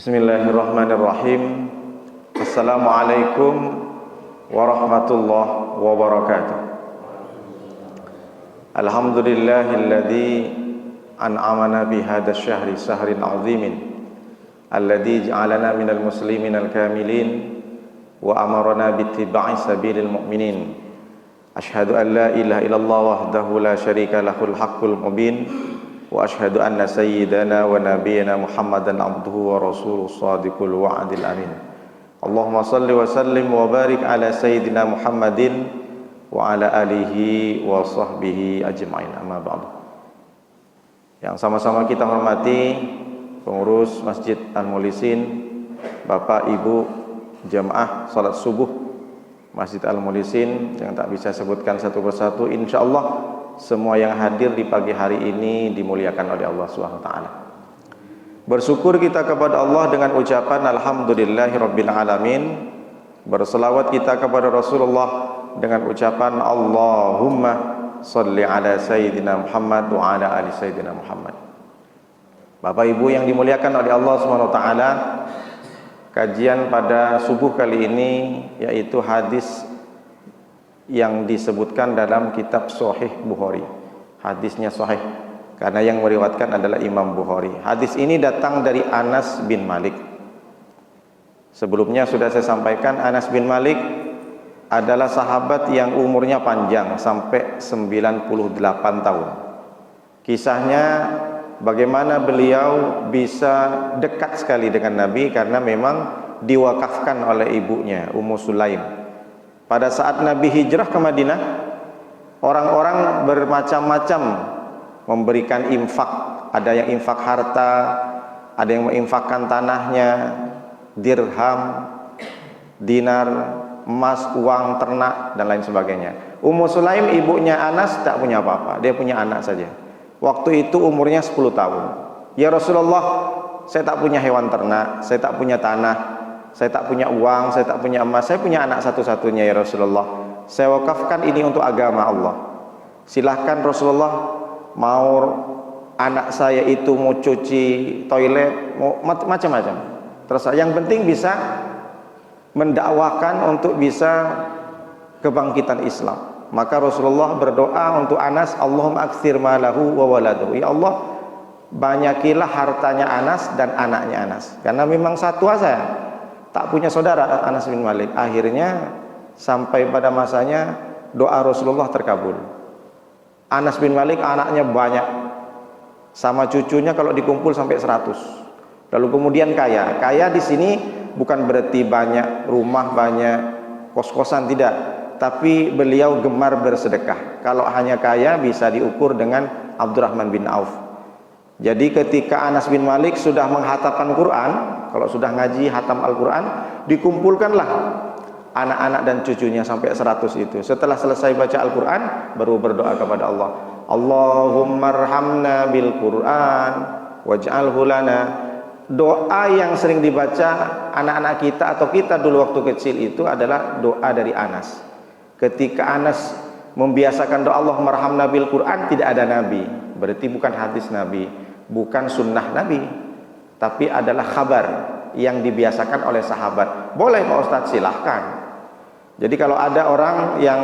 Bismillahirrahmanirrahim. Assalamualaikum warahmatullahi wabarakatuh. Alhamdulillahilladzi an'amana bihadha syahri sahrin azimin alladzi ja'alana minal muslimin al-kamilin wa amarana bittiba'i sabilil mu'minin. Ashhadu an la ilaha illallah wahdahu la syarika lahul haqqul mubin wa ashhadu anna sayyidana wa nabiyyana Muhammadan abduhu wa rasuluhu shadiqul wa'dil amin. Allahumma salli wa sallim wa barik ala sayyidina Muhammadin wa ala alihi wa sahbihi ajma'in, amma ba'du. Yang sama-sama kita hormati pengurus Masjid Al-Mulisin, Bapak Ibu jamaah salat subuh Masjid Al-Mulisin yang tak bisa sebutkan satu persatu, insyaallah semua yang hadir di pagi hari ini dimuliakan oleh Allah SWT. Bersyukur kita kepada Allah dengan ucapan alhamdulillahirabbil alamin. Berselawat kita kepada Rasulullah dengan ucapan Allahumma sholli ala sayyidina Muhammad wa ala ali sayyidina Muhammad. Bapak Ibu yang dimuliakan oleh Allah SWT, kajian pada subuh kali ini yaitu hadis yang disebutkan dalam kitab Sahih Bukhari. Hadisnya sahih karena yang meriwayatkan adalah Imam Bukhari. Hadis ini datang dari Anas bin Malik. Sebelumnya sudah saya sampaikan, Anas bin Malik adalah sahabat yang umurnya panjang sampai 98 tahun. Kisahnya bagaimana beliau bisa dekat sekali dengan Nabi karena memang diwakafkan oleh ibunya Ummu Sulaim. Pada saat Nabi hijrah ke Madinah, orang-orang bermacam-macam memberikan infak. Ada yang infak harta, ada yang menginfakkan tanahnya, dirham, dinar, emas, uang, ternak, dan lain sebagainya. Ummu Sulaim, ibunya Anas, tak punya apa-apa. Dia punya anak saja. Waktu itu umurnya 10 tahun. Ya Rasulullah, saya tak punya hewan ternak, saya tak punya tanah, saya tak punya uang, saya tak punya emas, saya punya anak satu-satunya ya Rasulullah. Saya wakafkan ini untuk agama Allah. Silahkan Rasulullah, mau anak saya itu mau cuci toilet, mau macam-macam. Terus yang penting bisa mendakwakan untuk bisa kebangkitan Islam. Maka Rasulullah berdoa untuk Anas, Allahumma aktsir malahu wa waladahu. Ya Allah, banyakilah hartanya Anas dan anaknya Anas. Karena memang satu saja, tak punya saudara Anas bin Malik. Akhirnya sampai pada masanya doa Rasulullah terkabul. Anas bin Malik anaknya banyak, sama cucunya kalau dikumpul sampai 100. Lalu kemudian kaya. Kaya di sini bukan berarti banyak rumah, banyak kos-kosan, tidak. Tapi beliau gemar bersedekah. Kalau hanya kaya bisa diukur dengan Abdurrahman bin Auf. Jadi ketika Anas bin Malik sudah menghatamkan Quran, kalau sudah ngaji hatam Al-Quran, dikumpulkanlah anak-anak dan cucunya sampai 100 itu. Setelah selesai baca Al-Quran, baru berdoa kepada Allah, Allahumma arhamna bil Quran waj'alhu lana. Doa yang sering dibaca anak-anak kita atau kita dulu waktu kecil itu adalah doa dari Anas. Ketika Anas membiasakan doa Allahumma arhamna bil Quran, tidak ada Nabi, berarti bukan hadis Nabi, bukan sunnah Nabi, tapi adalah khabar yang dibiasakan oleh sahabat. Boleh Pak Ustadz, silahkan. Jadi kalau ada orang yang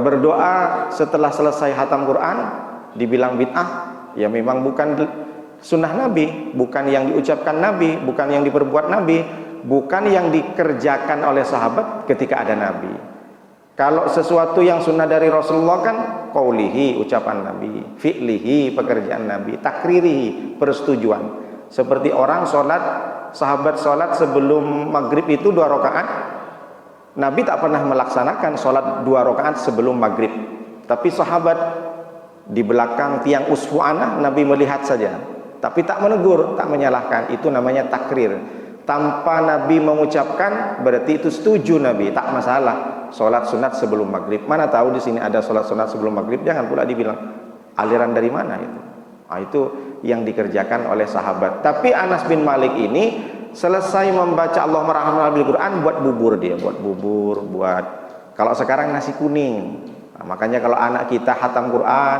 berdoa setelah selesai hatam Quran dibilang bid'ah, ya memang bukan sunnah Nabi, bukan yang diucapkan Nabi, bukan yang diperbuat Nabi, bukan yang dikerjakan oleh sahabat ketika ada Nabi. Kalau sesuatu yang sunnah dari Rasulullah kan qaulihi, ucapan Nabi, fi'lihi, pekerjaan Nabi, takririhi, persetujuan. Seperti orang sholat, sahabat sholat sebelum maghrib itu 2 rakaat, Nabi tak pernah melaksanakan sholat 2 rakaat sebelum maghrib. Tapi sahabat di belakang tiang usfu'anah, Nabi melihat saja, tapi tak menegur, tak menyalahkan. Itu namanya takrir. Tanpa Nabi mengucapkan berarti itu setuju Nabi, tak masalah. Sholat sunat sebelum maghrib. Mana tahu di sini ada sholat sunat sebelum maghrib? Jangan pula dibilang aliran dari mana itu. Nah, itu yang dikerjakan oleh sahabat. Tapi Anas bin Malik ini selesai membaca Allah merahmati bil Quran, buat bubur dia, buat bubur, buat kalau sekarang nasi kuning. Nah, makanya kalau anak kita hatam Quran,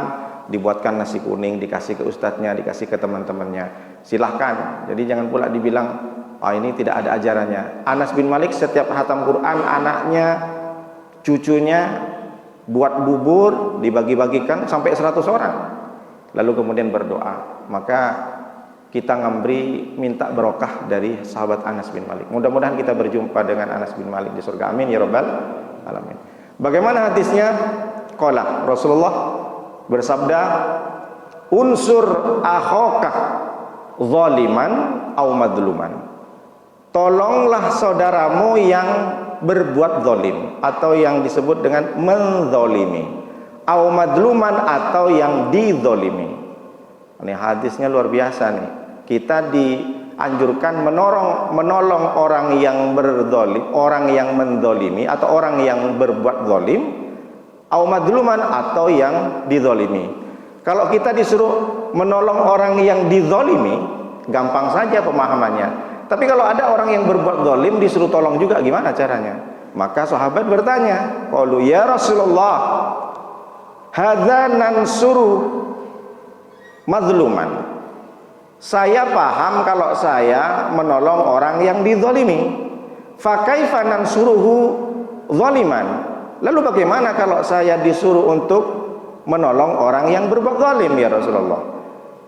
dibuatkan nasi kuning, dikasih ke ustadznya, dikasih ke teman-temannya. Silahkan. Jadi jangan pula dibilang, ini tidak ada ajarannya. Anas bin Malik setiap khatam Quran, anaknya, cucunya buat bubur, dibagi-bagikan sampai 100 orang. Lalu kemudian berdoa. Maka kita minta barokah dari sahabat Anas bin Malik. Mudah-mudahan kita berjumpa dengan Anas bin Malik di surga. Amin ya rabbal alamin. Bagaimana hadisnya? Qala Rasulullah bersabda, unsur akhaka zaliman au madluman. Tolonglah saudaramu yang berbuat zalim atau yang disebut dengan menzalimi, au madluman atau yang dizalimi. Ini hadisnya luar biasa nih. Kita dianjurkan menolong orang yang berzalim, orang yang menzalimi atau orang yang berbuat zalim, au madluman atau yang dizalimi. Kalau kita disuruh menolong orang yang dizalimi, gampang saja pemahamannya. Tapi kalau ada orang yang berbuat zalim disuruh tolong juga, gimana caranya? Maka sahabat bertanya, qalu ya Rasulullah, hadza nansuru mazluman. Saya paham kalau saya menolong orang yang dizalimi. Fa kaifa nansuruhu zaliman? Lalu bagaimana kalau saya disuruh untuk menolong orang yang berbuat zalim ya Rasulullah?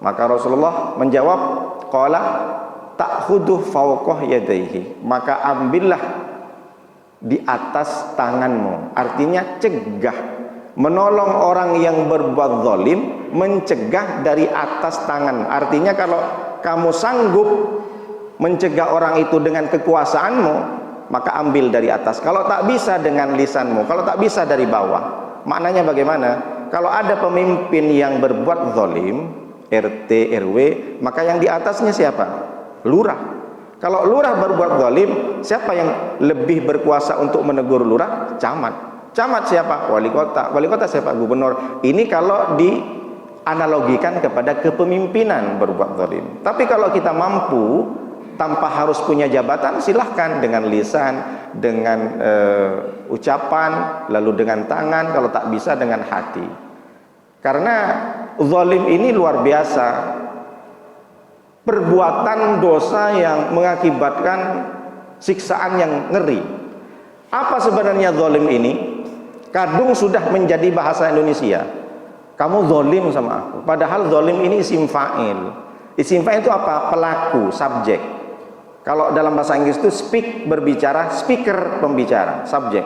Maka Rasulullah menjawab, qala ta'khudhu fawqah yadayhi, maka ambillah di atas tanganmu. Artinya cegah, menolong orang yang berbuat zalim, mencegah dari atas tangan. Artinya kalau kamu sanggup mencegah orang itu dengan kekuasaanmu, maka ambil dari atas. Kalau tak bisa dengan lisanmu, kalau tak bisa dari bawah. Maknanya bagaimana? Kalau ada pemimpin yang berbuat zalim, RT, RW, maka yang di atasnya siapa? Lurah. Kalau lurah berbuat zalim, siapa yang lebih berkuasa untuk menegur lurah? Camat. Camat siapa? Wali kota. Wali kota siapa? Gubernur. Ini kalau dianalogikan kepada kepemimpinan berbuat zalim. Tapi kalau kita mampu tanpa harus punya jabatan, silahkan dengan lisan, dengan ucapan, lalu dengan tangan, kalau tak bisa dengan hati. Karena zalim ini luar biasa, perbuatan dosa yang mengakibatkan siksaan yang ngeri. Apa sebenarnya zalim ini? Kadung sudah menjadi bahasa Indonesia. Kamu zalim sama aku. Padahal zalim ini isim fa'il. Isim fa'il itu apa? Pelaku, subjek. Kalau dalam bahasa Inggris itu speak, berbicara, speaker, pembicara, subjek.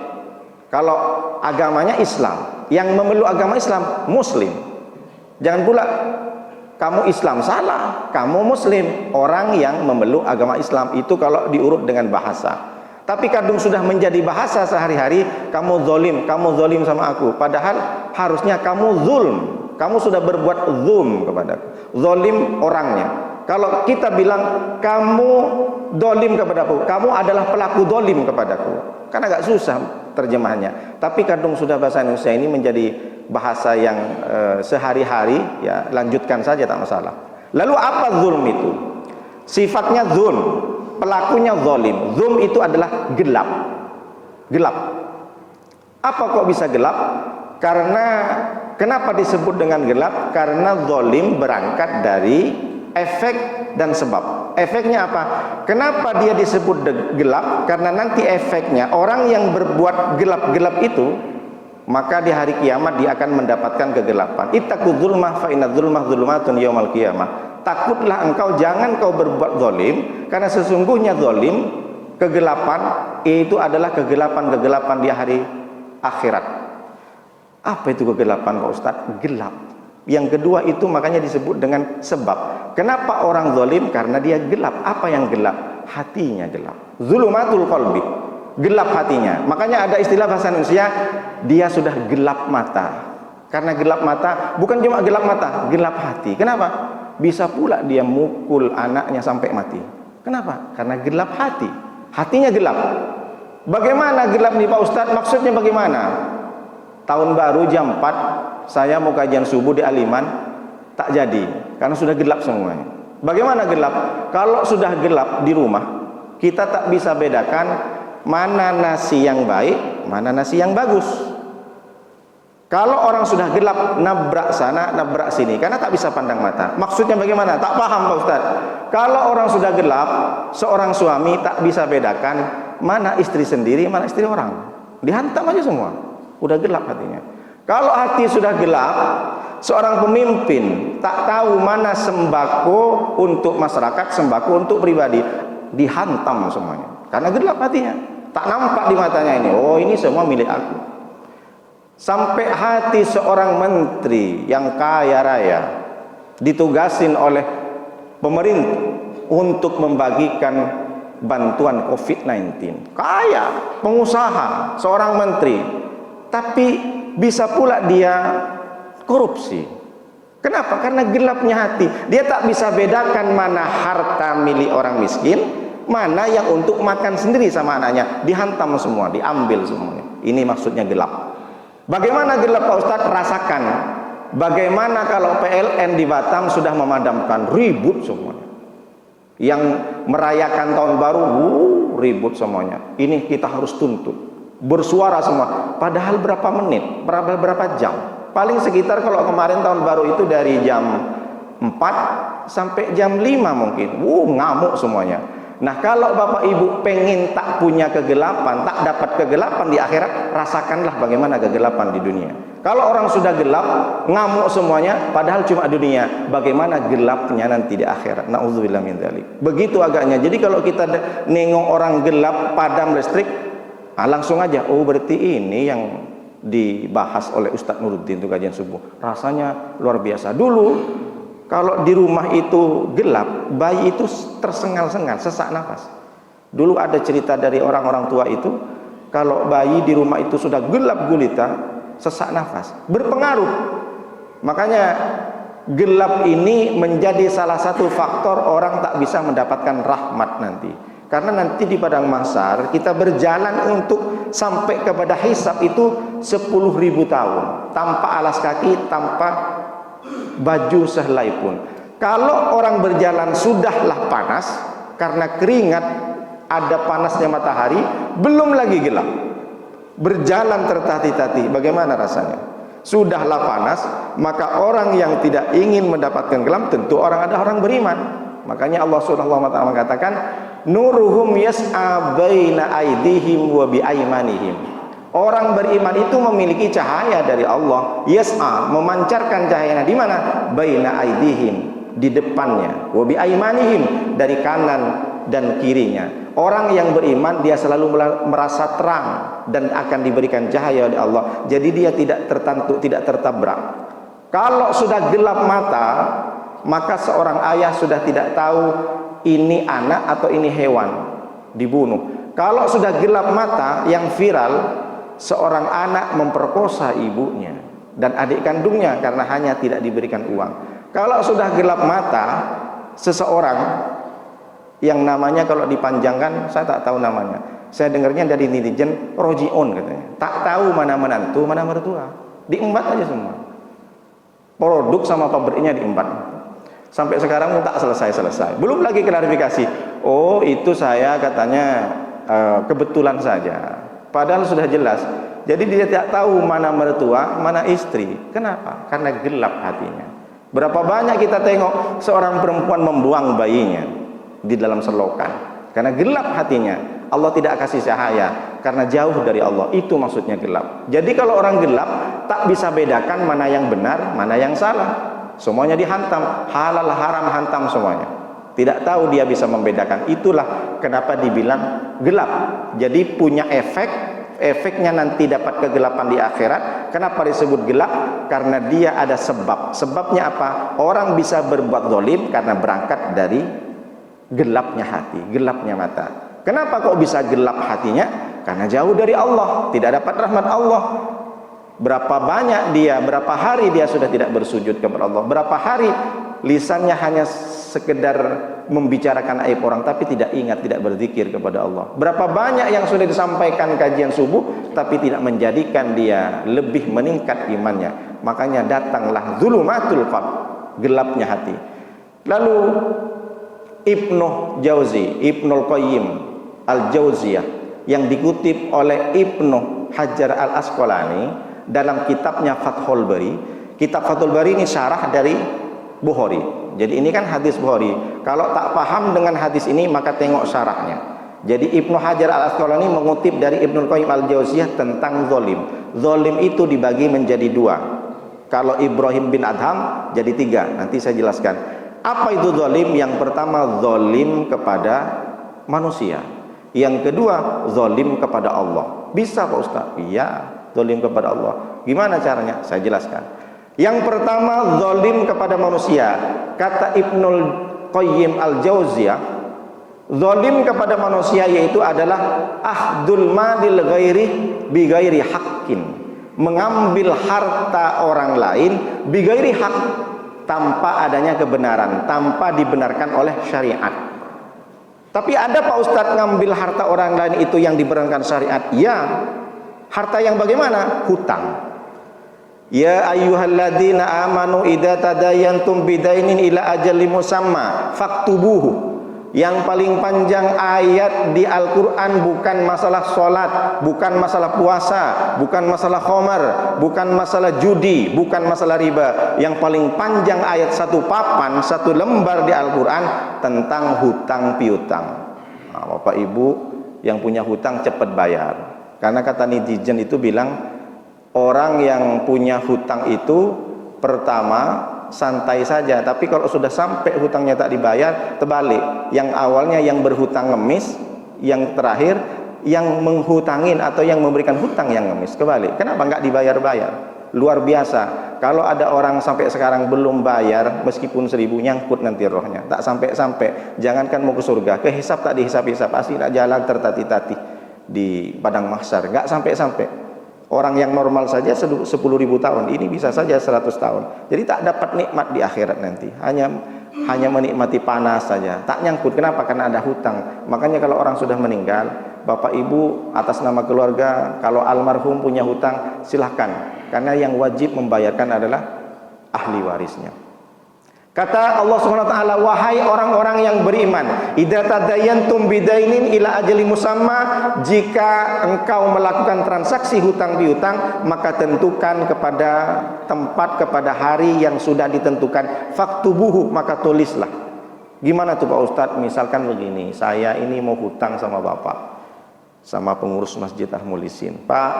Kalau agamanya Islam, yang memeluk agama Islam Muslim. Jangan pula kamu Islam, salah, kamu Muslim, orang yang memeluk agama Islam. Itu kalau diurut dengan bahasa. Tapi kadung sudah menjadi bahasa sehari-hari, kamu zalim sama aku. Padahal harusnya kamu zulm, kamu sudah berbuat zulm kepadaku. Zalim orangnya. Kalau kita bilang kamu zalim kepadaku, kamu adalah pelaku zalim kepadaku, kan agak susah terjemahannya. Tapi kadung sudah bahasa Indonesia ini menjadi bahasa yang sehari-hari, ya lanjutkan saja tak masalah. Lalu apa zulm itu? Sifatnya zulm, pelakunya zalim. Zulm itu adalah gelap. Gelap. Apa kok bisa gelap? Karena kenapa disebut dengan gelap? Karena zalim berangkat dari efek dan sebab. Efeknya apa? Kenapa dia disebut gelap? Karena nanti efeknya orang yang berbuat gelap-gelap itu, maka di hari kiamat dia akan mendapatkan kegelapan. Ittaqu dzulmah fa inna dzulmah dzulumatun yaumil qiyamah. Takutlah engkau, jangan kau berbuat zalim, karena sesungguhnya zalim, kegelapan itu adalah kegelapan-kegelapan di hari akhirat. Apa itu kegelapan Pak Ustaz? Gelap. Yang kedua itu makanya disebut dengan sebab. Kenapa orang zalim? Karena dia gelap. Apa yang gelap? Hatinya gelap. Zulumatul qalbi, gelap hatinya. Makanya ada istilah bahasa Indonesia, dia sudah gelap mata. Karena gelap mata, bukan cuma gelap mata, gelap hati. Kenapa? Bisa pula dia mukul anaknya sampai mati. Kenapa? Karena gelap hati. Hatinya gelap. Bagaimana gelap nih Pak Ustadz? Maksudnya bagaimana? Tahun baru jam 4 saya mau kajian subuh di Aliman, tak jadi karena sudah gelap semuanya. Bagaimana gelap? Kalau sudah gelap di rumah, kita tak bisa bedakan mana nasi yang baik, mana nasi yang bagus. Kalau orang sudah gelap, nabrak sana, nabrak sini, karena tak bisa pandang mata. Maksudnya bagaimana? Tak paham Pak Ustaz. Kalau orang sudah gelap, seorang suami tak bisa bedakan mana istri sendiri, mana istri orang. Dihantam aja semua. Udah gelap hatinya. Kalau hati sudah gelap, seorang pemimpin tak tahu mana sembako untuk masyarakat, sembako untuk pribadi. Dihantam semuanya. Karena gelap hatinya. Tak nampak di matanya ini. Oh, ini semua milik aku. Sampai hati seorang menteri yang kaya raya ditugasin oleh pemerintah untuk membagikan bantuan COVID-19. Kaya, pengusaha, seorang menteri, tapi bisa pula dia korupsi. Kenapa? Karena gelapnya hati. Dia tak bisa bedakan mana harta milik orang miskin, mana yang untuk makan sendiri sama anaknya. Dihantam semua, diambil semuanya. Ini maksudnya gelap. Bagaimana gelap Pak Ustadz? Rasakan. Bagaimana kalau PLN di Batam sudah memadamkan, ribut semuanya. Yang merayakan tahun baru, ribut semuanya. Ini kita harus tuntut. Bersuara semua. Padahal berapa menit, berapa jam. Paling sekitar kalau kemarin tahun baru itu dari jam 4 sampai jam 5 mungkin. Ngamuk semuanya. Nah, kalau Bapak Ibu pengen tak punya kegelapan, tak dapat kegelapan di akhirat, rasakanlah bagaimana kegelapan di dunia. Kalau orang sudah gelap, ngamuk semuanya, padahal cuma dunia. Bagaimana gelapnya nanti di akhirat? Nauzubillah min dzalik. Begitu agaknya. Jadi kalau kita nengok orang gelap, padam listrik, langsung aja, oh berarti ini yang dibahas oleh Ustadz Nuruddin untuk kajian subuh. Rasanya luar biasa. Dulu kalau di rumah itu gelap, bayi itu tersengal-sengal, sesak nafas. Dulu ada cerita dari orang-orang tua itu, kalau bayi di rumah itu sudah gelap gulita, sesak nafas, berpengaruh. Makanya gelap ini menjadi salah satu faktor orang tak bisa mendapatkan rahmat nanti. Karena nanti di padang mahsyar kita berjalan untuk sampai kepada hisab itu 10.000 tahun, tanpa alas kaki, tanpa baju sehelai pun. Kalau orang berjalan sudahlah panas karena keringat, ada panasnya matahari, belum lagi gelap, berjalan tertatih-tatih, bagaimana rasanya? Sudahlah panas, maka orang yang tidak ingin mendapatkan gelap tentu ada orang beriman. Makanya Allah Subhanahu wa taala mengatakan, nuruhum yas'a baina aydihim wa bi aymanihim. Orang beriman itu memiliki cahaya dari Allah, yas'a, memancarkan cahayanya di mana? Baina aydihim, di depannya, wa bi aymanihim, dari kanan dan kirinya. Orang yang beriman dia selalu merasa terang dan akan diberikan cahaya oleh Allah. Jadi dia tidak tertantuk, tidak tertabrak. Kalau sudah gelap mata, maka seorang ayah sudah tidak tahu ini anak atau ini hewan, dibunuh. Kalau sudah gelap mata, yang viral seorang anak memperkosa ibunya dan adik kandungnya karena hanya tidak diberikan uang. Kalau sudah gelap mata, seseorang yang namanya kalau dipanjangkan saya tak tahu namanya. Saya dengarnya dari netizen, rojion katanya. Tak tahu mana menantu, mana mertua. Diembat aja semua. Produk sama pabriknya diembat. Sampai sekarang tak selesai-selesai. Belum lagi klarifikasi. Oh, itu saya katanya kebetulan saja. Padahal sudah jelas. Jadi dia tidak tahu mana mertua, mana istri. Kenapa? Karena gelap hatinya. Berapa banyak kita tengok seorang perempuan membuang bayinya di dalam selokan. Karena gelap hatinya. Allah tidak kasih cahaya. Karena jauh dari Allah. Itu maksudnya gelap. Jadi kalau orang gelap, tak bisa bedakan mana yang benar, mana yang salah. Semuanya dihantam. Halal, haram, hantam semuanya. Tidak tahu dia bisa membedakan. Itulah kenapa dibilang gelap. Jadi punya efeknya nanti dapat kegelapan di akhirat. Kenapa disebut gelap? Karena dia ada sebab. Sebabnya apa? Orang bisa berbuat zalim karena berangkat dari gelapnya hati, gelapnya mata. Kenapa kok bisa gelap hatinya? Karena jauh dari Allah, tidak dapat rahmat Allah. Berapa banyak dia, berapa hari dia sudah tidak bersujud kepada Allah. Berapa hari lisannya hanya sekedar membicarakan aib orang, tapi tidak ingat, tidak berzikir kepada Allah. Berapa banyak yang sudah disampaikan kajian subuh, tapi tidak menjadikan dia lebih meningkat imannya. Makanya datanglah zulumatul qalb, gelapnya hati. Lalu Ibnu Jauzi, Ibnul Qayyim Al-Jauziyah, yang dikutip oleh Ibnu Hajar Al-Asqalani, dalam kitabnya Fathul Bari. Kitab Fathul Bari ini syarah dari Bukhari. Jadi ini kan hadis Bukhari. Kalau tak paham dengan hadis ini maka tengok syarahnya. Jadi Ibnu Hajar Al-Asqalani mengutip dari Ibnu Qayyim Al-Jauziyah tentang zalim. Zalim itu dibagi menjadi dua. Kalau Ibrahim bin Adham jadi tiga. Nanti saya jelaskan. Apa itu zalim? Yang pertama zalim kepada manusia. Yang kedua zalim kepada Allah. Bisa Pak Ustaz? Iya, zalim kepada Allah. Gimana caranya? Saya jelaskan. Yang pertama zalim kepada manusia. Kata Ibnul Qayyim Al-Jauziyah, zalim kepada manusia yaitu adalah ahdul malil ghairi bi ghairi haqqin. Mengambil harta orang lain bi ghairi hak, tanpa adanya kebenaran, tanpa dibenarkan oleh syariat. Tapi ada Pak Ustadz ngambil harta orang lain itu yang dibenarkan syariat? Ya. Harta yang bagaimana? Hutang. Ya ayyuhalladzina amanu idza tadayantum bidainin ila ajalin musamma faktubuhu. Yang paling panjang ayat di Al-Quran bukan masalah sholat, bukan masalah puasa, bukan masalah khamar, bukan masalah judi, bukan masalah riba. Yang paling panjang ayat satu papan, satu lembar di Al-Quran tentang hutang piutang. Nah, Bapak Ibu yang punya hutang cepat bayar. Karena kata netizen itu bilang, orang yang punya hutang itu pertama santai saja, tapi kalau sudah sampai hutangnya tak dibayar, terbalik. Yang awalnya yang berhutang ngemis, yang terakhir yang menghutangin atau yang memberikan hutang yang ngemis, kebalik. Kenapa nggak dibayar-bayar? Luar biasa. Kalau ada orang sampai sekarang belum bayar, meskipun 1000 nyangkut nanti rohnya, tak sampai-sampai. Jangankan mau ke surga, ke hisab tak dihisab-hisab, pasti nak jalan tertati-tati di padang mahsyar, nggak sampai-sampai. Orang yang normal saja 10.000 tahun, ini bisa saja 100 tahun. Jadi tak dapat nikmat di akhirat nanti. Hanya menikmati panas saja. Tak nyangkut. Kenapa? Karena ada hutang. Makanya kalau orang sudah meninggal, Bapak Ibu atas nama keluarga, kalau almarhum punya hutang, silahkan. Karena yang wajib membayarkan adalah ahli warisnya. Kata Allah SWT, wahai orang-orang yang beriman, idza tadayantum bidainin ila ajali musamma, jika engkau melakukan transaksi hutang piutang, maka tentukan kepada tempat, kepada hari yang sudah ditentukan. Faktubuhu, maka tulislah. Gimana tuh Pak Ustadz? Misalkan begini, saya ini mau hutang sama Bapak, sama pengurus Masjid Al-Mulisin. Pak,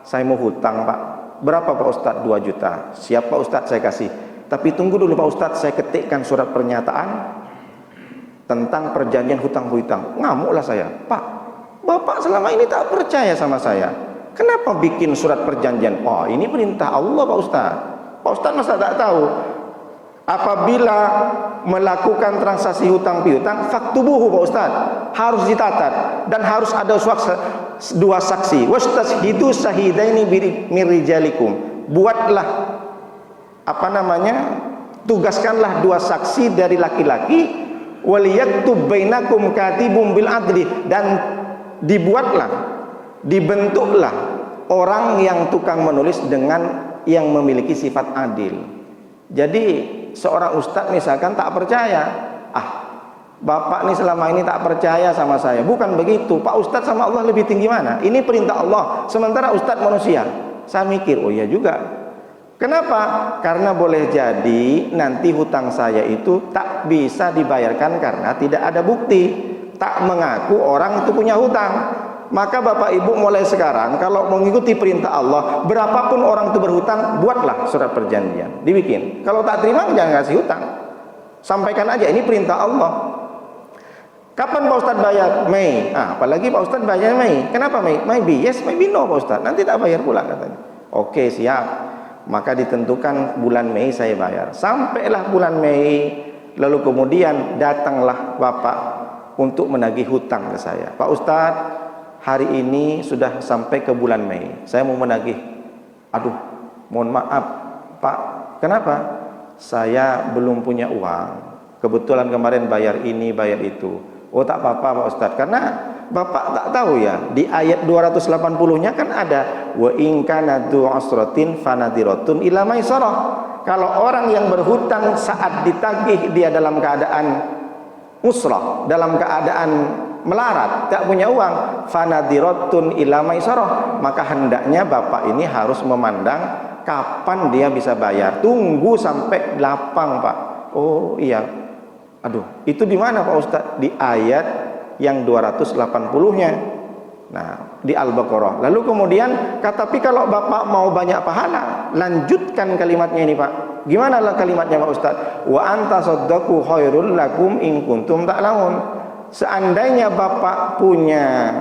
saya mau hutang Pak. Berapa Pak Ustadz? 2 juta. Siap Pak Ustadz, saya kasih. Tapi tunggu dulu Pak Ustadz, saya ketikkan surat pernyataan tentang perjanjian hutang piutang. Ngamuklah saya. Pak, Bapak selama ini tak percaya sama saya. Kenapa bikin surat perjanjian? Oh, ini perintah Allah Pak Ustadz. Pak Ustadz masa tak tahu? Apabila melakukan transaksi hutang piutang, faktubuhu Pak Ustadz, harus ditatat dan harus ada 2 saksi. Wastashhidu sahidaini min rijalikum. Buatlah tugaskanlah 2 saksi dari laki-laki, waliyaktub bainakum katibum bil adli, dan dibentuklah orang yang tukang menulis dengan yang memiliki sifat adil. Jadi seorang ustadz misalkan tak percaya, Bapak ini selama ini tak percaya sama saya. Bukan begitu, Pak Ustadz sama Allah lebih tinggi mana? Ini perintah Allah, sementara ustadz manusia. Saya mikir, oh iya juga. Kenapa? Karena boleh jadi nanti hutang saya itu tak bisa dibayarkan karena tidak ada bukti, tak mengaku orang itu punya hutang. Maka Bapak Ibu mulai sekarang kalau mengikuti perintah Allah, berapapun orang itu berhutang, buatlah surat perjanjian, dibikin. Kalau tak terima jangan kasih hutang. Sampaikan aja ini perintah Allah. Kapan Pak Ustadz bayar? Mei. Apalagi Pak Ustadz bayar Mei. Kenapa Mei? Maybe yes, maybe no Pak Ustadz. Nanti tak bayar pula katanya. Oke, siap. Maka ditentukan bulan Mei saya bayar. Sampailah bulan Mei, lalu kemudian datanglah Bapak untuk menagih hutang ke saya. Pak Ustadz, hari ini sudah sampai ke bulan Mei, saya mau menagih. Aduh, mohon maaf Pak, kenapa? Saya belum punya uang, kebetulan kemarin bayar ini, bayar itu. Oh tak apa-apa Pak Ustadz, karena Bapak tak tahu ya, di ayat 280-nya kan ada wa in kana dzu usratin fanadiratun ila maisarah. Kalau orang yang berhutang saat ditagih dia dalam keadaan usrah, dalam keadaan melarat, tak punya uang, fanadiratun ila maisarah, maka hendaknya bapak ini harus memandang kapan dia bisa bayar. Tunggu sampai lapang, Pak. Oh iya. Aduh, itu di mana Pak Ustadz? Di ayat yang 280-nya. Nah, di Al-Baqarah. Lalu kemudian tapi kalau bapak mau banyak pahala, lanjutkan kalimatnya ini, Pak. Gimana lah kalimatnya Pak Ustadz? Wa anta saddaqu khairul lakum in kuntum ta'lamun. Seandainya bapak punya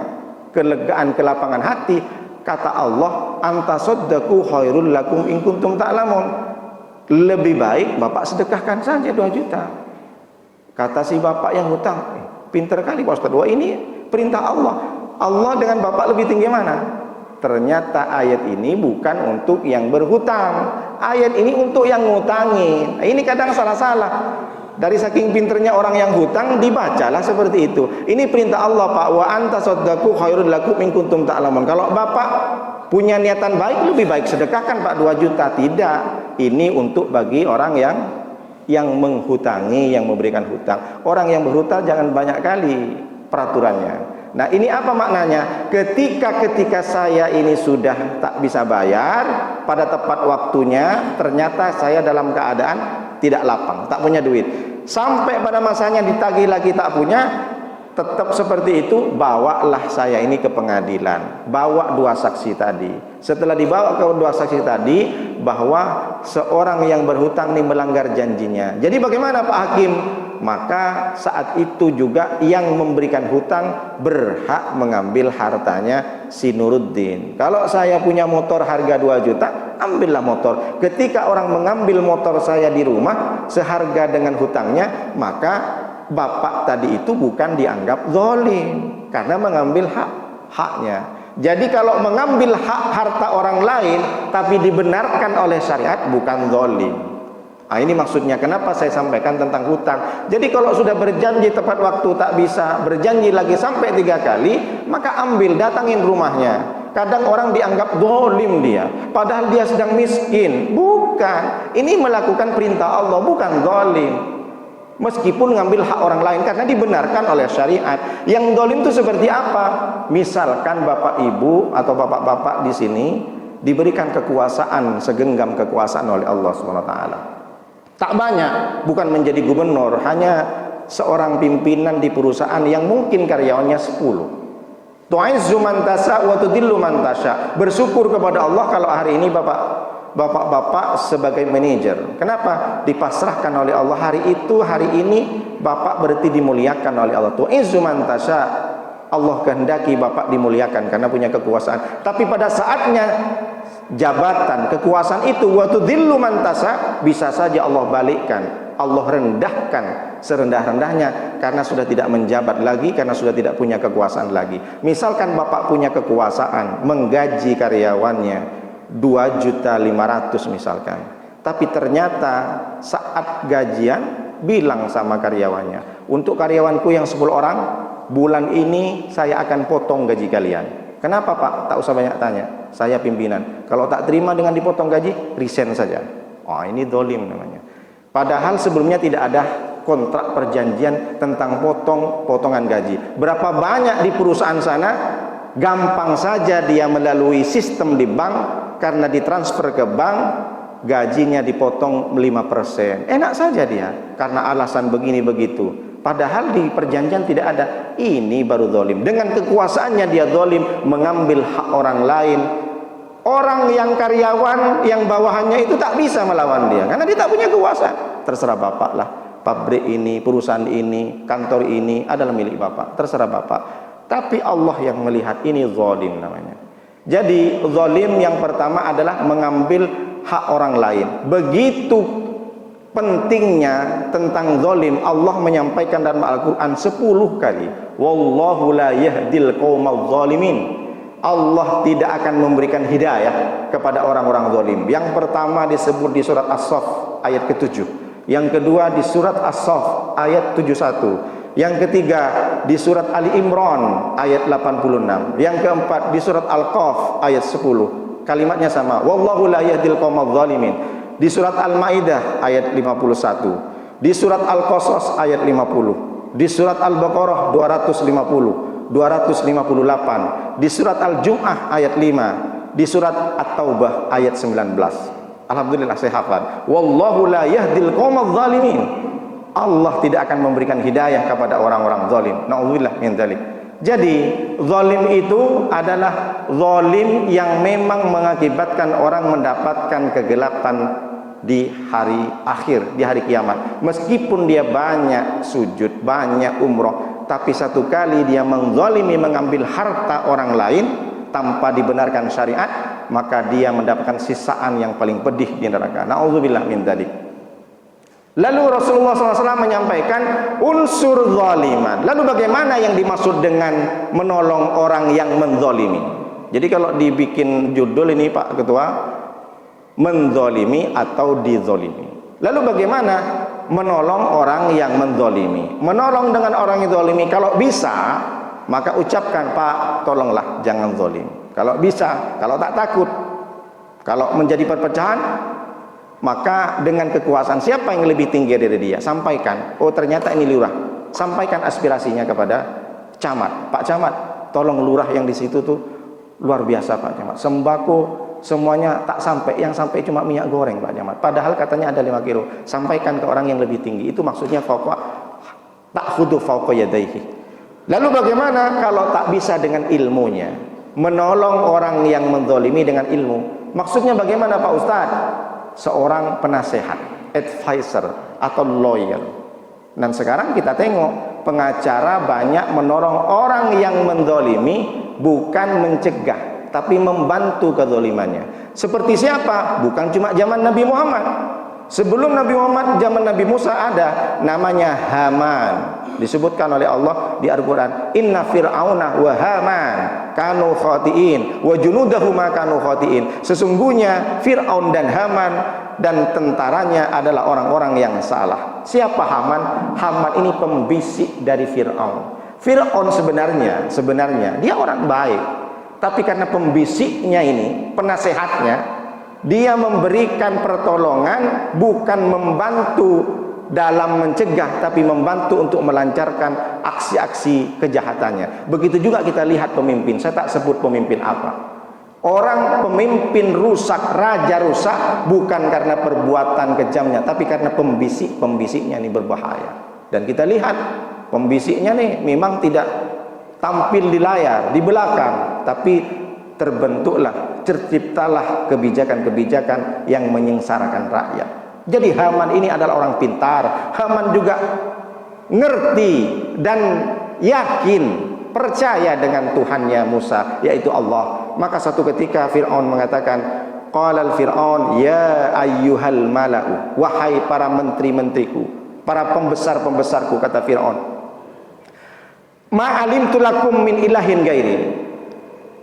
kelegaan, kelapangan hati, kata Allah, anta saddaqu khairul lakum in kuntum ta'lamun. Lebih baik bapak sedekahkan saja 2 juta. Kata si bapak yang hutang, pinter kali Pak Ustadz. Wah, ini perintah Allah. Allah dengan bapak lebih tinggi mana? Ternyata ayat ini bukan untuk yang berhutang. Ayat ini untuk yang ngutangin. Ini kadang salah-salah. Dari saking pinternya orang yang hutang, dibacalah seperti itu. Ini perintah Allah, Pak. Wa anta saddaqu khairul lakum in kuntum ta'lamun. Kalau bapak punya niatan baik, lebih baik sedekahkan Pak 2 juta. Tidak. Ini untuk bagi orang yang menghutangi, yang memberikan hutang. Orang yang berhutang jangan banyak kali peraturannya. Nah, ini apa maknanya? Ketika saya ini sudah tak bisa bayar pada tepat waktunya, ternyata saya dalam keadaan tidak lapang, tak punya duit. Sampai pada masanya ditagih lagi tak punya, tetap seperti itu, bawalah saya ini ke pengadilan. Bawa 2 saksi tadi. Setelah dibawa ke 2 saksi tadi, bahwa seorang yang berhutang ini melanggar janjinya. Jadi bagaimana Pak Hakim? Maka saat itu juga yang memberikan hutang berhak mengambil hartanya si Nuruddin. Kalau saya punya motor harga 2 juta, ambillah motor. Ketika orang mengambil motor saya di rumah seharga dengan hutangnya, maka bapak tadi itu bukan dianggap zalim karena mengambil haknya. Jadi kalau mengambil hak harta orang lain tapi dibenarkan oleh syariat, bukan zalim. Nah, ini maksudnya kenapa saya sampaikan tentang hutang. Jadi kalau sudah berjanji tepat waktu tak bisa, berjanji lagi sampai 3 kali, maka ambil, datangin rumahnya. Kadang orang dianggap zalim dia, padahal dia sedang miskin. Bukan, ini melakukan perintah Allah, bukan zalim. Meskipun ngambil hak orang lain karena dibenarkan oleh syariat. Yang zalim itu seperti apa? Misalkan bapak ibu atau bapak-bapak di sini diberikan kekuasaan, segenggam kekuasaan oleh Allah SWT. Tak banyak, bukan menjadi gubernur, hanya seorang pimpinan di perusahaan yang mungkin karyawannya 10. Tu'izzu man tasya wa tudillu man tasya. Bersyukur kepada Allah kalau hari ini bapak-bapak sebagai manajer. Kenapa? Dipasrahkan oleh Allah hari itu, hari ini bapak berarti dimuliakan oleh Allah. Tu'izzu man tasya. Allah kehendaki bapak dimuliakan karena punya kekuasaan. Tapi pada saatnya jabatan, kekuasaan itu wa tudillu man tasya, bisa saja Allah balikkan. Allah rendahkan serendah-rendahnya karena sudah tidak menjabat lagi, karena sudah tidak punya kekuasaan lagi. Misalkan bapak punya kekuasaan menggaji karyawannya 2.500.000 misalkan, tapi ternyata saat gajian bilang sama karyawannya, untuk karyawanku yang 10 orang, bulan ini saya akan potong gaji kalian. Kenapa Pak? Tak usah banyak tanya, saya pimpinan. Kalau tak terima dengan dipotong gaji, resign saja. Oh, ini zalim namanya. Padahal sebelumnya tidak ada kontrak perjanjian tentang potongan gaji. Berapa banyak di perusahaan sana, gampang saja dia melalui sistem di bank, karena ditransfer ke bank, gajinya dipotong 5%. Enak saja dia, karena alasan begini begitu. Padahal di perjanjian tidak ada. Ini baru zalim. Dengan kekuasaannya dia zalim, mengambil hak orang lain. Orang yang karyawan yang bawahannya itu tak bisa melawan dia karena dia tak punya kekuasaan. Terserah bapak lah, pabrik ini, perusahaan ini, kantor ini adalah milik bapak, terserah bapak. Tapi Allah yang melihat, ini zalim namanya. Jadi zalim yang pertama adalah mengambil hak orang lain. Begitu pentingnya tentang zalim, Allah menyampaikan dalam Al-Quran 10 kali, wallahu la yahdil qaumadz zalimin. Allah tidak akan memberikan hidayah kepada orang-orang zalim. Yang pertama disebut di surat As-Saff ayat ke-7. Yang kedua di surat As-Saff ayat 71. Yang ketiga di surat Ali Imran ayat 86. Yang keempat di surat Al-Qaf ayat 10. Kalimatnya sama, wallahu la yahdil qaumadz zalimin. Di surat Al-Maidah ayat 51. Di surat Al-Qasas ayat 50. di surat Al-Baqarah 250, 258, di surat Al-Jum'ah ayat 5, di surat At-Taubah ayat 19. Alhamdulillah saya hafal. Wallahu la yahdil qaumadz zalimin. Allah tidak akan memberikan hidayah kepada orang-orang zalim. Na'udzubillah min dzalik. Jadi zalim itu adalah zalim yang memang mengakibatkan orang mendapatkan kegelapan di hari akhir, di hari kiamat. Meskipun dia banyak sujud, banyak umroh, tapi satu kali dia menzalimi, mengambil harta orang lain tanpa dibenarkan syariat, maka dia mendapatkan sisaan yang paling pedih di neraka. Na'udzubillah min dzalik. Lalu Rasulullah SAW menyampaikan unsur zaliman. Lalu bagaimana yang dimaksud dengan menolong orang yang menzalimi? Jadi kalau dibikin judul ini Pak Ketua, menzalimi atau dizalimi. Lalu bagaimana menolong orang yang menzalimi? Menolong dengan orang yang zalimi, kalau bisa maka ucapkan, Pak tolonglah jangan zalim. Kalau bisa, kalau tak takut, kalau menjadi perpecahan, maka dengan kekuasaan siapa yang lebih tinggi dari dia, sampaikan, oh ternyata ini lurah, sampaikan aspirasinya kepada camat. Pak camat, tolong lurah yang di situ tuh luar biasa Pak camat, sembako semuanya tak sampai, yang sampai cuma minyak goreng Pak camat, padahal katanya ada 5 kilo. Sampaikan ke orang yang lebih tinggi. Itu maksudnya fauqa, ta'khudhu fauqa yadayhi. Lalu bagaimana kalau tak bisa dengan ilmunya, menolong orang yang menzalimi dengan ilmu? Maksudnya bagaimana Pak Ustadz? Seorang penasehat, advisor atau lawyer. Dan sekarang kita tengok pengacara banyak menolong orang yang menzalimi, bukan mencegah tapi membantu kezalimannya. Seperti siapa? Bukan cuma zaman Nabi Muhammad. Sebelum Nabi Muhammad, zaman Nabi Musa ada namanya Haman. Disebutkan oleh Allah di Al-Quran, inna fir'auna wa haman kanu khati'in wa junudahuma kanu khati'in. Sesungguhnya Fir'aun dan Haman dan tentaranya adalah orang-orang yang salah. Siapa Haman? Haman ini pembisik dari Fir'aun. Fir'aun sebenarnya dia orang baik, tapi karena pembisiknya ini, penasehatnya, dia memberikan pertolongan, bukan membantu dalam mencegah, tapi membantu untuk melancarkan aksi-aksi kejahatannya. Begitu juga kita lihat pemimpin, saya tak sebut pemimpin apa. Orang pemimpin rusak, raja rusak, bukan karena perbuatan kejamnya, tapi karena pembisiknya ini berbahaya. Dan kita lihat pembisiknya nih memang tidak tampil di layar, di belakang, tapi terbentuklah, terciptalah kebijakan-kebijakan yang menyengsarakan rakyat. Jadi Haman ini adalah orang pintar. Haman juga ngerti dan yakin, percaya dengan Tuhannya Musa, yaitu Allah. Maka satu ketika Fir'aun mengatakan, qala al-Fir'aun ya ayyuhal mala'u, wahai para menteri-menteriku, para pembesar-pembesarku, kata Fir'aun, ma'alimtu lakum min ilahin gairi.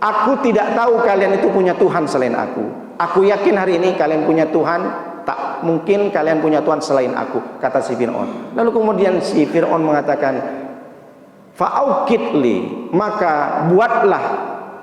Aku tidak tahu kalian itu punya Tuhan selain aku. Aku yakin hari ini kalian punya Tuhan, tak mungkin kalian punya Tuhan selain aku, kata si Fir'aun. Lalu kemudian si Fir'aun mengatakan, fa'aukidli, maka buatlah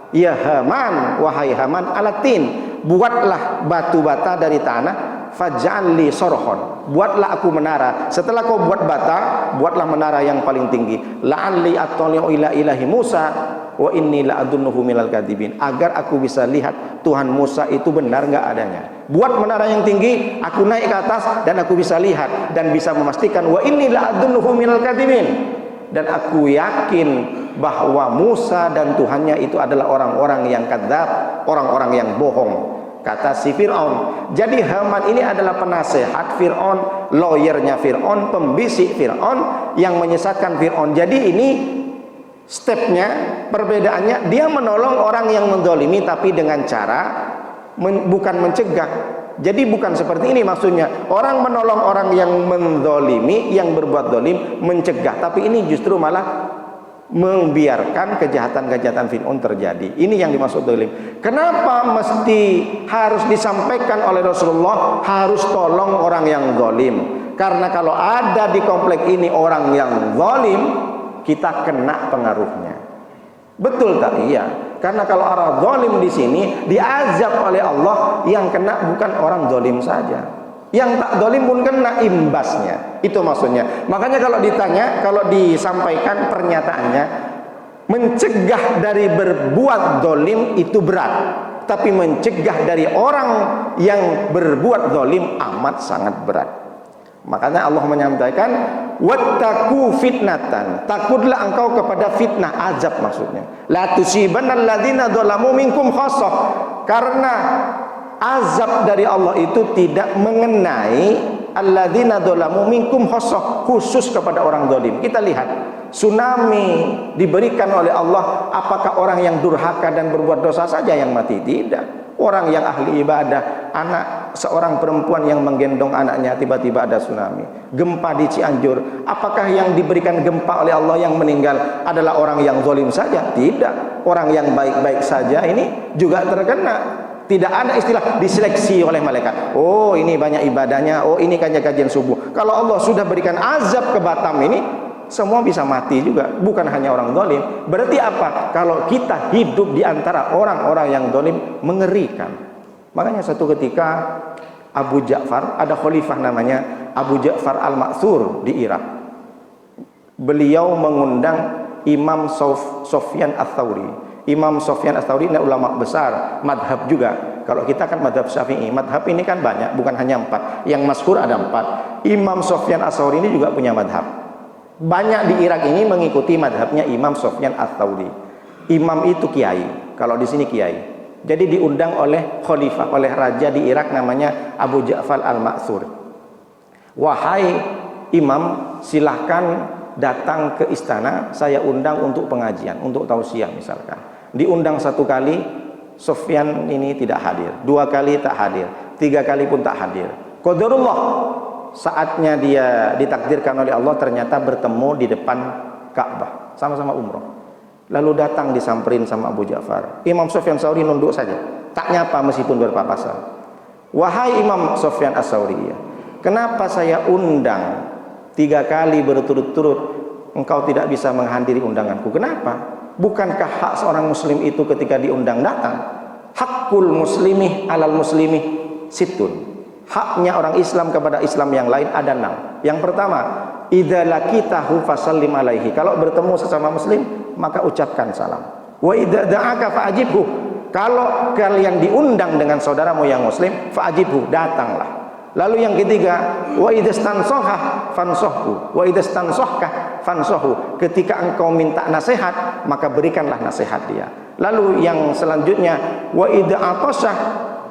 ya Haman, wahai Haman, alatin, buatlah batu bata dari tanah, faj'alli sorhon, buatlah aku menara. Setelah kau buat bata, buatlah menara yang paling tinggi, la'alli attali'u ila ilahi Musa wa inni la'adunnuhu minal kadhibin, agar aku bisa lihat Tuhan Musa itu benar nggak adanya. Buat menara yang tinggi, aku naik ke atas dan aku bisa lihat dan bisa memastikan wa inni la'adunnuhu minal kadhibin, dan aku yakin bahwa Musa dan Tuhannya itu adalah orang-orang yang kadzab, orang-orang yang bohong, kata si Fir'aun. Jadi Haman ini adalah penasehat Fir'aun, lawyernya Fir'aun, pembisik Fir'aun yang menyesatkan Fir'aun. Jadi ini stepnya, perbedaannya, dia menolong orang yang menzalimi tapi dengan cara bukan mencegah. Jadi bukan seperti ini maksudnya, orang menolong orang yang menzalimi, yang berbuat zalim, mencegah, tapi ini justru malah membiarkan kejahatan-kejahatan Fir'aun terjadi. Ini yang dimaksud zalim. Kenapa mesti harus disampaikan oleh Rasulullah, harus tolong orang yang zalim? Karena kalau ada di komplek ini orang yang zalim, kita kena pengaruhnya. Betul tak? Iya. Karena kalau orang zalim di sini diazab oleh Allah, yang kena bukan orang zalim saja, Yang tak dolim pun kena imbasnya. Itu maksudnya. Makanya kalau ditanya, kalau disampaikan pernyataannya, mencegah dari berbuat dolim itu berat, tapi mencegah dari orang yang berbuat dolim amat sangat berat. Makanya Allah menyampaikan, wattaqu fitnatan, takutlah engkau kepada fitnah, azab maksudnya. La tusibannal ladzina dzalamu minkum khassah, karena azab dari Allah itu tidak mengenai alladzina dzalamu minkum khassah, khusus kepada orang zalim. Kita lihat tsunami diberikan oleh Allah, apakah orang yang durhaka dan berbuat dosa saja yang mati? Tidak. Orang yang ahli ibadah, anak seorang perempuan yang menggendong anaknya tiba-tiba ada tsunami. Gempa di Cianjur, apakah yang diberikan gempa oleh Allah yang meninggal adalah orang yang zalim saja? Tidak. Orang yang baik-baik saja ini juga terkena. Tidak ada istilah diseleksi oleh malaikat. Oh, ini banyak ibadahnya, oh ini kajian subuh. Kalau Allah sudah berikan azab ke Batam ini, semua bisa mati juga, bukan hanya orang zalim. Berarti apa? Kalau kita hidup di antara orang-orang yang zalim, mengerikan. Makanya satu ketika Abu Ja'far, ada khalifah namanya Abu Ja'far Al-Ma'thur di Irak. Beliau mengundang Imam Sufyan Ats-Tsauri. Imam Sufyan Ats-Tsauri ini ulama besar, madhab juga. Kalau kita kan madhab Syafi'i, madhab ini kan banyak, bukan hanya 4. Yang masyhur ada 4. Imam Sufyan Ats-Tsauri ini juga punya madhab. Banyak di Irak ini mengikuti madhabnya Imam Sufyan Ats-Tsauri. Imam itu kiai, kalau di sini kiai. Jadi diundang oleh khalifah, oleh raja di Irak namanya Abu Ja'far Al-Ma'thur. Wahai imam, silahkan datang ke istana, saya undang untuk pengajian, untuk tausiah misalkan. Diundang 1 kali, Sufyan ini tidak hadir. 2 kali tak hadir, 3 kali pun tak hadir. Qadarullah, saatnya dia ditakdirkan oleh Allah ternyata bertemu di depan Ka'bah, sama-sama umroh. Lalu datang disamperin sama Abu Ja'far. Imam Sufyan Ats-Tsauri nunduk saja, tak nyapa meskipun berpapasan. Wahai Imam Sufyan Ats-Tsauri, kenapa saya undang 3 kali berturut-turut engkau tidak bisa menghadiri undanganku? Kenapa? Bukankah hak seorang muslim itu ketika diundang datang? Hakul muslimi alal muslimi situn. Haknya orang Islam kepada Islam yang lain ada 6. Yang pertama, idza laqitahu fasallim alaihi. Kalau bertemu sesama muslim, maka ucapkan salam. Wa idza da'aka fa'ajibhu. Kalau kalian diundang dengan saudaramu yang muslim, fa'ajibhu, datanglah. Lalu yang ketiga, wa idzastansaha fansahhu, wa idzastansahka fansahhu. Ketika engkau minta nasihat, maka berikanlah nasihat dia. Lalu yang selanjutnya, wa idza atasha,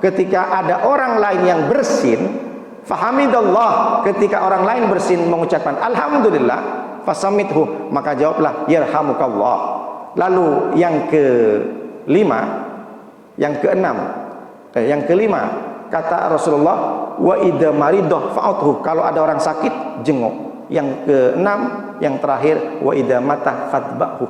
ketika ada orang lain yang bersin, fahamidallah, ketika orang lain bersin mengucapkan alhamdulillah, fasamithu, maka jawablah yarhamukallah. Lalu yang kelima, yang kelima, kata Rasulullah, wa idza maridah fa'udhu, kalau ada orang sakit jenguk. Yang keenam, yang terakhir, wa idza mata fatba'hu,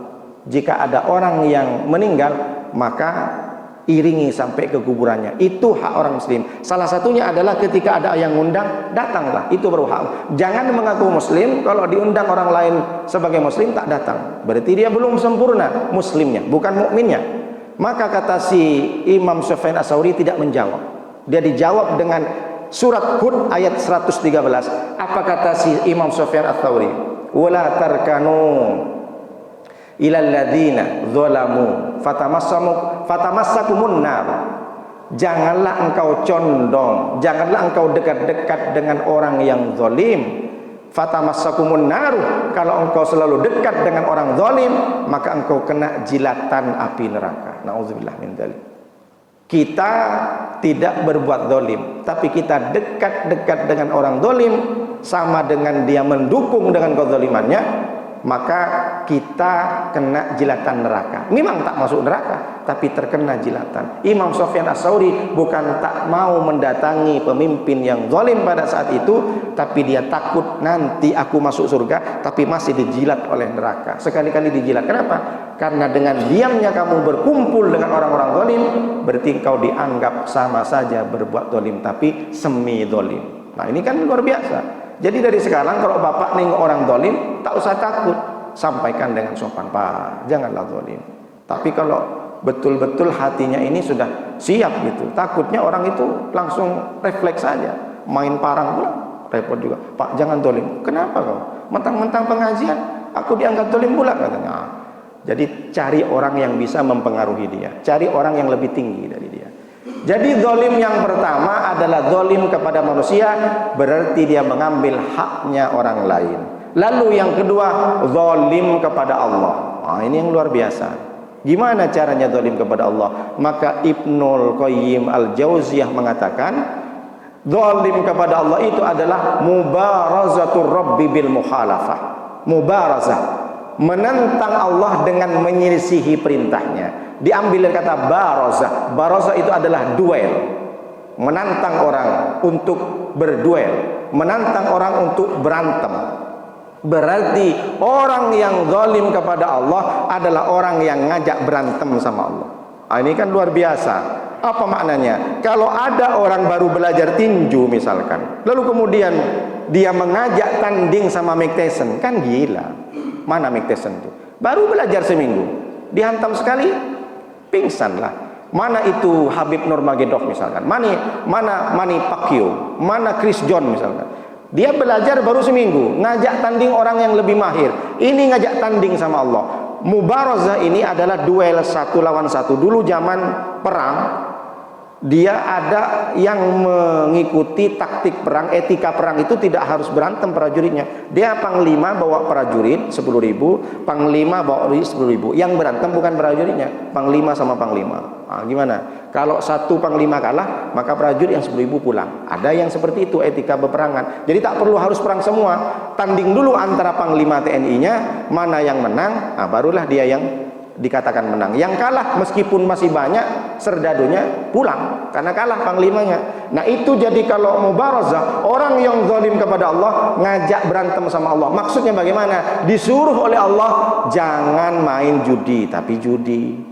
jika ada orang yang meninggal maka iringi sampai ke kuburannya. Itu hak orang muslim. Salah satunya adalah ketika ada yang ngundang, datanglah. Itu baru hak. Jangan mengaku muslim kalau diundang orang lain sebagai muslim tak datang, berarti dia belum sempurna muslimnya, bukan mukminnya. Maka kata si Imam Sufyan Ats-Tsauri tidak menjawab. Dia dijawab dengan surat Hud ayat 113. Apa kata si Imam Sufyan Ats-Tsauri? Wala tarkanu ilal ladzina zalamu fatamassakumun nar. Janganlah engkau condong, janganlah engkau dekat-dekat dengan orang yang zalim. Fatamassakumun nar, kalau engkau selalu dekat dengan orang zalim, maka engkau kena jilatan api neraka. Nauzubillah min dzalik. Kita tidak berbuat zalim, tapi kita dekat-dekat dengan orang zalim, sama dengan dia mendukung dengan kezalimannya, maka kita kena jilatan neraka. Memang tak masuk neraka, tapi terkena jilatan. Imam Sufyan Ats-Tsauri bukan tak mau mendatangi pemimpin yang zalim pada saat itu, tapi dia takut nanti aku masuk surga tapi masih dijilat oleh neraka. Sekali-kali dijilat. Kenapa? Karena dengan diamnya kamu berkumpul dengan orang-orang zalim, berarti kau dianggap sama saja berbuat zalim tapi semi zalim. Nah, ini kan luar biasa. Jadi dari sekarang kalau bapak nengok orang zalim, tak usah takut, sampaikan dengan sopan, Pak, janganlah zalim. Tapi kalau betul-betul hatinya ini sudah siap gitu, takutnya orang itu langsung refleks saja. main parang pula, repot juga. Pak, jangan dolim. Kenapa kau? Mentang-mentang pengajian, aku dianggap dolim pula katanya. Jadi cari orang yang bisa mempengaruhi dia, cari orang yang lebih tinggi dari dia. Jadi dolim yang pertama adalah dolim kepada manusia, berarti dia mengambil haknya orang lain. Lalu yang kedua, dolim kepada Allah. Ini yang luar biasa. Gimana caranya dolim kepada Allah? Maka Ibnul Qayyim Al-Jauziyah mengatakan, dolim kepada Allah itu adalah mubarazatur rabbi bil mukhalafah. Mubarazah, menentang Allah dengan menyelisihi perintahnya. Diambil kata barazah. Barazah itu adalah duel, menantang orang untuk berduel, menantang orang untuk berantem. Berarti orang yang zalim kepada Allah adalah orang yang ngajak berantem sama Allah. Ini kan luar biasa. Apa maknanya? Kalau ada orang baru belajar tinju misalkan, lalu kemudian dia mengajak tanding sama Mike Tyson, kan gila. Mana Mike Tyson itu? Baru belajar seminggu, dihantam sekali, pingsan lah. Mana itu Habib Nurmagomedov misalkan? Mana Manny Pacquiao? Mana Chris John misalkan? Dia belajar baru seminggu, ngajak tanding orang yang lebih mahir. Ini ngajak tanding sama Allah. Mubarazah ini adalah duel satu lawan satu. Dulu zaman perang, dia ada yang mengikuti taktik perang, etika perang itu tidak harus berantem prajuritnya. Dia panglima bawa prajurit 10.000, panglima bawa 10.000. Yang berantem bukan prajuritnya, panglima sama panglima. Gimana? Kalau satu panglima kalah, maka prajurit yang 10.000 pulang. Ada yang seperti itu etika peperangan. Jadi tak perlu harus perang semua. Tanding dulu antara panglima TNI-nya, mana yang menang, barulah dia yang dikatakan menang. Yang kalah meskipun masih banyak serdadunya pulang karena kalah panglimanya. Nah itu jadi kalau mubarazah, orang yang zalim kepada Allah ngajak berantem sama Allah. Maksudnya bagaimana? Disuruh oleh Allah jangan main judi, tapi judi.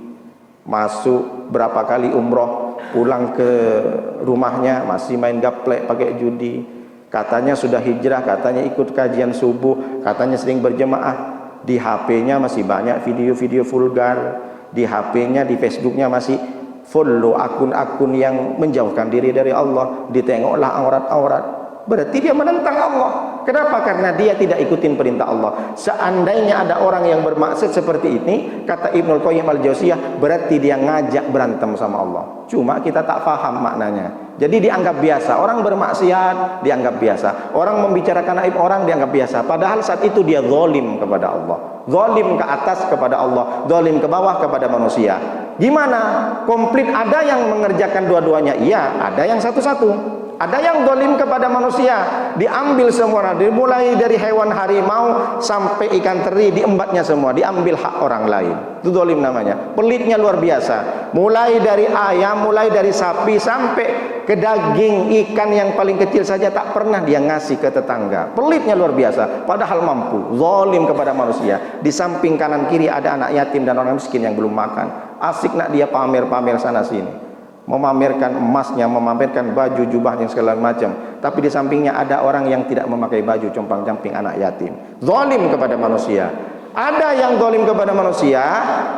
Masuk berapa kali umroh, pulang ke rumahnya masih main gaplek pakai judi. Katanya sudah hijrah, katanya ikut kajian subuh, katanya sering berjemaah. Di HP-nya masih banyak video-video vulgar. Di HP-nya, di Facebook-nya masih follow akun-akun yang menjauhkan diri dari Allah. Ditengoklah aurat-aurat. Berarti dia menentang Allah. Kenapa? Karena dia tidak ikutin perintah Allah. Seandainya ada orang yang bermaksud seperti ini, kata Ibnul Qayyim Al-Jauziyah, berarti dia ngajak berantem sama Allah. Cuma kita tak paham maknanya. Jadi dianggap biasa. Orang bermaksiat dianggap biasa. Orang membicarakan aib orang dianggap biasa. Padahal saat itu dia zalim kepada Allah. Zalim ke atas kepada Allah, zalim ke bawah kepada manusia. Gimana? Komplit ada yang mengerjakan dua-duanya? Iya, ada yang satu-satu. Ada yang zalim kepada manusia, diambil semua, dimulai dari hewan harimau sampai ikan teri, diembatnya semua, diambil hak orang lain. Itu zalim namanya. Pelitnya luar biasa. Mulai dari ayam, mulai dari sapi sampai ke daging ikan yang paling kecil saja tak pernah dia ngasih ke tetangga. Pelitnya luar biasa, padahal mampu. Zalim kepada manusia. Di samping kanan kiri ada anak yatim dan orang miskin yang belum makan. Asik nak dia pamer-pamer sana sini, memamerkan emasnya, memamerkan baju, jubahnya segala macam. Tapi di sampingnya ada orang yang tidak memakai baju, compang-camping anak yatim. Zalim kepada manusia. Ada yang zalim kepada manusia,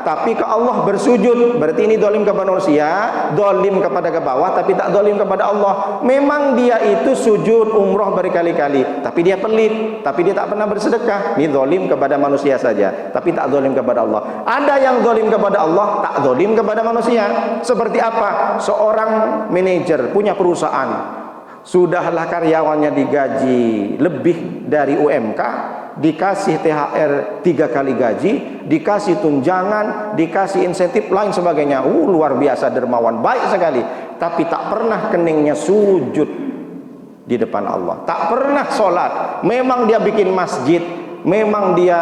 tapi ke Allah bersujud. Berarti ini zalim kepada manusia, zalim kepada ke bawah, tapi tak zalim kepada Allah. Memang dia itu sujud umroh berkali-kali, tapi dia pelit, tapi dia tak pernah bersedekah. Ini zalim kepada manusia saja, tapi tak zalim kepada Allah. Ada yang zalim kepada Allah, tak zalim kepada manusia. Seperti apa? Seorang manajer punya perusahaan, sudahlah karyawannya digaji lebih dari UMK, dikasih THR 3 kali gaji, dikasih tunjangan, dikasih insentif lain sebagainya. Luar biasa dermawan, baik sekali. Tapi tak pernah keningnya sujud di depan Allah, tak pernah sholat. Memang dia bikin masjid, memang dia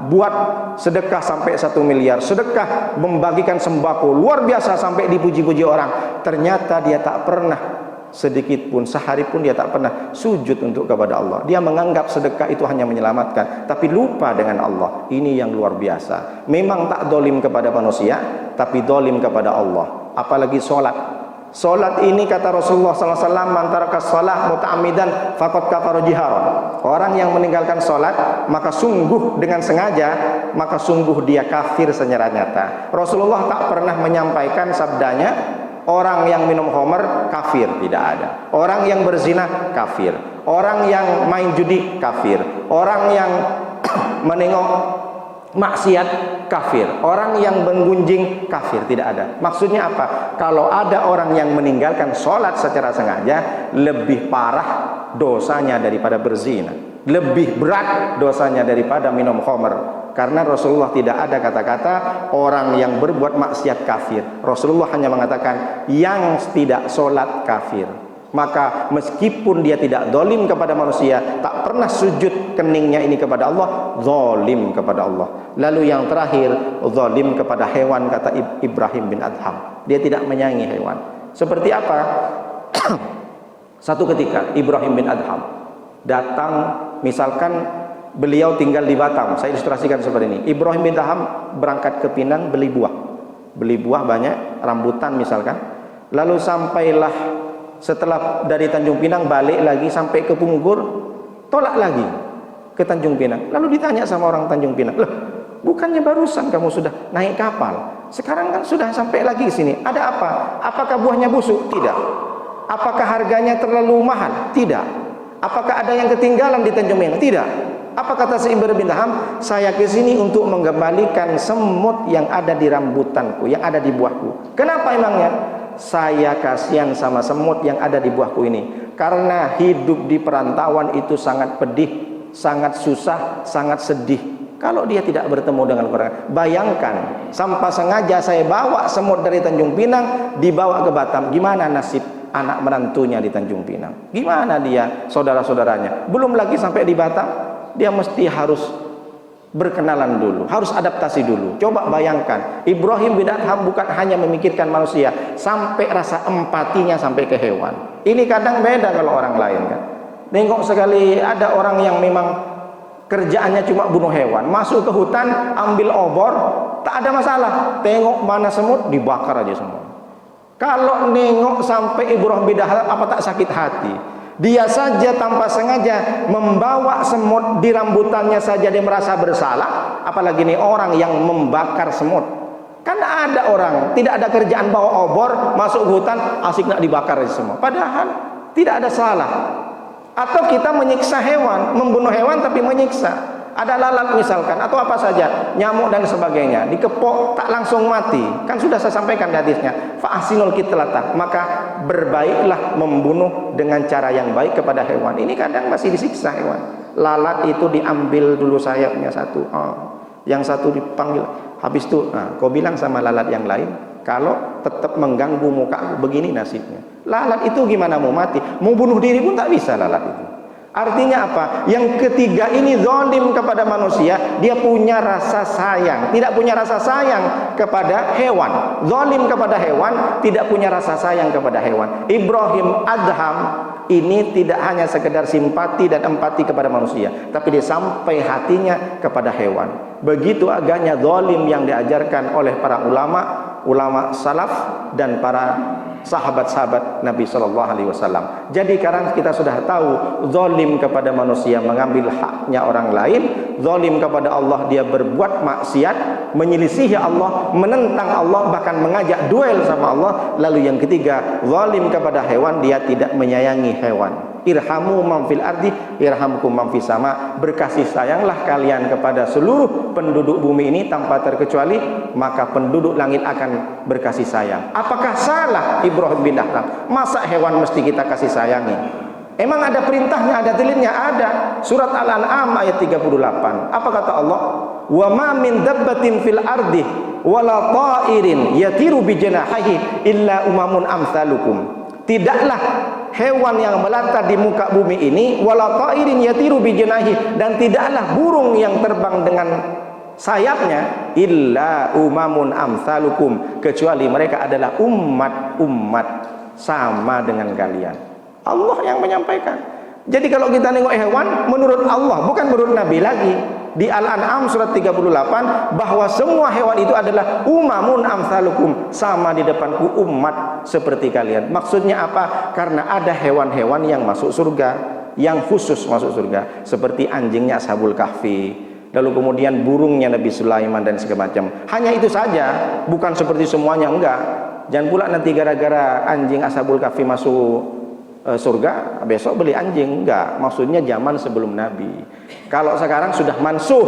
buat sedekah sampai 1 miliar, sedekah membagikan sembako luar biasa sampai dipuji-puji orang. Ternyata dia tak pernah sedikit pun, sehari pun dia tak pernah sujud untuk kepada Allah. Dia menganggap sedekah itu hanya menyelamatkan, tapi lupa dengan Allah. Ini yang luar biasa. Memang tak dolim kepada manusia, tapi dolim kepada Allah. Apalagi solat. Solat ini kata Rasulullah SAW, man taraka shalah muta'ammidan faqad kafara jiharan. Orang yang meninggalkan solat, maka sungguh dengan sengaja, maka sungguh dia kafir secara nyata. Rasulullah tak pernah menyampaikan sabdanya, Orang yang minum khamr kafir, tidak ada. Orang yang berzina kafir. Orang yang main judi kafir. Orang yang menengok maksiat kafir. Orang yang menggunjing kafir, tidak ada. Maksudnya apa? Kalau ada orang yang meninggalkan sholat secara sengaja, lebih parah dosanya daripada berzina, lebih berat dosanya daripada minum khamr. Karena Rasulullah tidak ada kata-kata orang yang berbuat maksiat kafir. Rasulullah hanya mengatakan yang tidak sholat kafir. Maka meskipun dia tidak zalim kepada manusia, tak pernah sujud keningnya ini kepada Allah, zalim kepada Allah. Lalu yang terakhir, zalim kepada hewan, kata Ibrahim bin Adham. Dia tidak menyayangi hewan. Seperti apa? Satu ketika Ibrahim bin Adham datang, misalkan beliau tinggal di Batam. Saya ilustrasikan seperti ini. Ibrahim bin Adham berangkat ke Pinang beli buah. Beli buah banyak, rambutan misalkan. Lalu sampailah setelah dari Tanjung Pinang balik lagi sampai ke Punggur, tolak lagi ke Tanjung Pinang. Lalu ditanya sama orang Tanjung Pinang, "Loh, bukannya barusan kamu sudah naik kapal? Sekarang kan sudah sampai lagi di sini. Ada apa? Apakah buahnya busuk?" Tidak. Apakah harganya terlalu mahal? Tidak. Apakah ada yang ketinggalan di Tanjung Pinang? Tidak. Apa kata si Ibrahim bin Adham? Saya ke sini untuk mengembalikan semut yang ada di rambutanku, yang ada di buahku. Kenapa emangnya? Saya kasihan sama semut yang ada di buahku ini. Karena hidup di perantauan itu sangat pedih, sangat susah, sangat sedih. Kalau dia tidak bertemu dengan orang, bayangkan, sampai sengaja saya bawa semut dari Tanjung Pinang, dibawa ke Batam. Gimana nasib anak menantunya di Tanjung Pinang? Gimana dia, saudara-saudaranya? Belum lagi sampai di Batam, dia mesti harus berkenalan dulu, harus adaptasi dulu. Coba bayangkan, Ibrahim bin Adham bukan hanya memikirkan manusia, sampai rasa empatinya sampai ke hewan. Ini kadang beda kalau orang lain kan. Nengok sekali ada orang yang memang kerjaannya cuma bunuh hewan, masuk ke hutan ambil obor, tak ada masalah. Tengok mana semut dibakar aja semua. Kalau nengok sampai Ibrahim bin Adham, apa tak sakit hati? Dia saja tanpa sengaja membawa semut di rambutannya saja dia merasa bersalah, apalagi nih orang yang membakar semut. Kan ada orang tidak ada kerjaan bawa obor masuk hutan asik nak dibakar semua, padahal tidak ada salah. Atau kita menyiksa hewan, membunuh hewan tapi menyiksa. Ada lalat misalkan atau apa saja, nyamuk dan sebagainya, dikepok tak langsung mati. Kan sudah saya sampaikan di hadisnya, fa ahsinul qitlata, maka berbaiklah membunuh dengan cara yang baik kepada hewan. Ini kadang masih disiksa hewan. Lalat itu diambil dulu sayapnya satu, yang satu dipanggil, habis itu kau bilang sama lalat yang lain, kalau tetap mengganggu muka begini nasibnya. Lalat itu gimana mau mati, mau bunuh diri pun tak bisa lalat itu. Artinya apa? Yang ketiga ini zalim kepada manusia, dia punya rasa sayang, tidak punya rasa sayang kepada hewan. Zalim kepada hewan, tidak punya rasa sayang kepada hewan. Ibrahim Adham ini tidak hanya sekedar simpati dan empati kepada manusia, tapi dia sampai hatinya kepada hewan. Begitu agaknya zalim yang diajarkan oleh para ulama salaf dan para sahabat-sahabat Nabi Shallallahu Alaihi Wasallam. Jadi sekarang kita sudah tahu, zalim kepada manusia mengambil haknya orang lain, zalim kepada Allah dia berbuat maksiat, menyelisihi Allah, menentang Allah, bahkan mengajak duel sama Allah. Lalu yang ketiga, zalim kepada hewan, dia tidak menyayangi hewan. Irhamu man fil ardi irhamkum man fis sama. Berkasih sayanglah kalian kepada seluruh penduduk bumi ini tanpa terkecuali, maka penduduk langit akan berkasih sayang. Apakah salah Ibrahim bin Adham? Masa hewan mesti kita kasih sayangi? Emang ada perintahnya, ada dalilnya? Ada. Surat Al-An'am ayat 38. Apa kata Allah? Wa ma min dabbatin fil ardi wala ta'irin yatiru bi janahihi illa umamun amsalukum. Tidaklah hewan yang melata di muka bumi ini wala ta'irin yatiru bi janahihi, dan tidaklah burung yang terbang dengan sayapnya illa umamun amsalukum, kecuali mereka adalah umat-umat sama dengan kalian. Allah yang menyampaikan. Jadi kalau kita nengok hewan menurut Allah, bukan menurut Nabi lagi. Di Al-An'am surat 38 bahwa semua hewan itu adalah umamun amsalukum, sama di depanku umat seperti kalian. Maksudnya apa? Karena ada hewan-hewan yang masuk surga, yang khusus masuk surga, seperti anjingnya Ashabul Kahfi, lalu kemudian burungnya Nabi Sulaiman dan segala macam. Hanya itu saja, bukan seperti semuanya, enggak. Jangan pula nanti gara-gara anjing Ashabul Kahfi masuk surga, besok beli anjing. Enggak, maksudnya zaman sebelum Nabi. Kalau sekarang sudah mansuh,